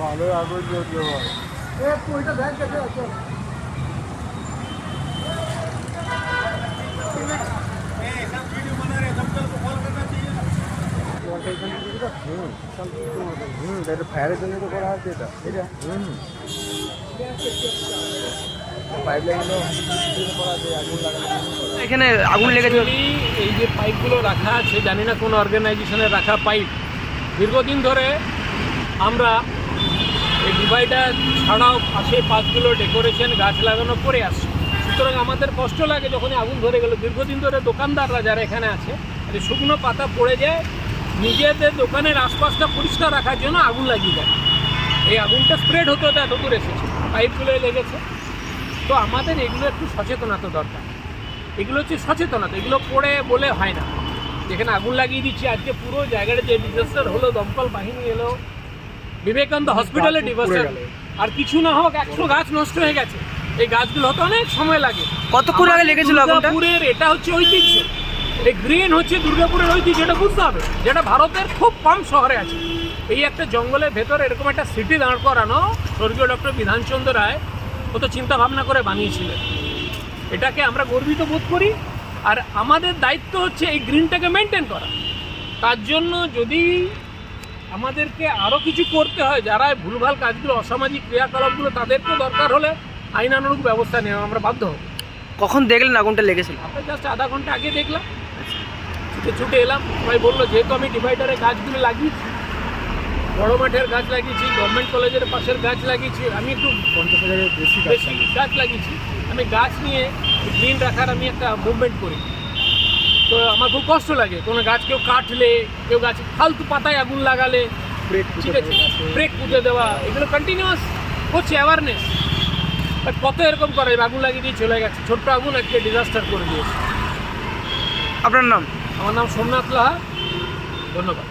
ভালো আগুন জ্বলছে ভাই। ওইটা ব্যাগ গেছে আছে। ফায়ারের জন্য তো করা হচ্ছে এটা পাইপ লাইনগুলো করা আছে আগুন লাগানো। এখানে আগুন লেগেছে। এই যে পাইপগুলো রাখা আছে, জানি না কোন অর্গানাইজেশনের রাখা পাইপ। দীর্ঘদিন ধরে আমরা এই ডিভাইডার ছাড়াও পাশে পাঁচগুলো ডেকোরেশন গাছ লাগানো করে আসছি। সুতরাং আমাদের কষ্ট লাগে যখন আগুন ধরে গেল। দীর্ঘদিন ধরে দোকানদাররা যারা এখানে আছে, শুকনো পাতা পড়ে যায়, নিজেদের দোকানের আশপাশটা পরিষ্কার রাখার জন্য আগুন লাগিয়ে দেয়। এই আগুনটা স্প্রেড হতে হতে এত দূর এসেছে, পাইপগুলো লেগেছে। তো আমাদের এগুলো একটু সচেতনতা দরকার। এগুলো হচ্ছে সচেতনতা, এগুলো পড়ে বলে হয় না। যেখানে আগুন লাগিয়ে দিচ্ছি, আজকে পুরো জায়গাটা যে ডিজাস্টার হলো, দমকল বাহিনী এলো, বিবেকানন্দ হসপিটালে ডিজাস্টার, আর কিছু না হোক 100 গাছ নষ্ট হয়ে গেছে। এই গাছগুলো হতে অনেক সময় লাগে। কতক্ষণ আগে লেগেছিল আগুনটা? দুর্গাপুরের এটা হচ্ছে ঐতিহ্য, এই গ্রিন হচ্ছে দুর্গাপুরের ঐতিহ্য, এটা বুঝতে হবে, যেটা ভারতের খুব কম শহরে আছে। এই একটা জঙ্গলের ভেতরে এরকম একটা সিটি দাঁড় করানো স্বর্গীয় ডক্টর বিধানচন্দ্র রায় ও তো চিন্তা ভাবনা করে বানিয়েছিলেন। এটাকে আমরা গর্বিত বোধ করি, আর আমাদের দায়িত্ব হচ্ছে এই গ্রিনটাকে মেনটেন করা। তার জন্য যদি আমাদেরকে আরও কিছু করতে হয়, যারা ভুলভাল কাজগুলো, অসামাজিক ক্রিয়াকলাপগুলো, তাদেরকেও দরকার হলে আইনানুগ ব্যবস্থা নেওয়া আমরা বাধ্য হব। কখন দেখলেন আগুনটা লেগেছিল? আমরা জাস্ট আধা ঘন্টা আগে দেখলাম, ছুটে এলাম। সবাই বললো, যেহেতু আমি ডিভাইডারে গাছগুলো লাগিয়েছি, বড় মাঠের গাছ লাগিয়েছি, গভর্নমেন্ট কলেজের পাশের গাছ লাগিয়েছি, আমি একটু 50,000-এর বেশি গাছ লাগিয়েছি। আমি গাছ নিয়ে গ্রিন রাখার আমি একটা মুভমেন্ট করি। তো আমার খুব কষ্ট লাগে কোনো গাছ কেউ কাটলে, কেউ গাছ ফালতু পাতায় আগুন লাগালে, ঠিক আছে, ব্রেক পুঁতে দেওয়া, এগুলো কন্টিনিউয়াস হচ্ছে অ্যাওয়ারনেস। বাট কত এরকম করে, আগুন লাগিয়ে দিয়ে চলে গেছে, ছোট্ট আগুন আজকে ডিজাস্টার করে দিয়েছে। আপনার নাম? আমার নাম সোমনাথ লাহা, ধন্যবাদ।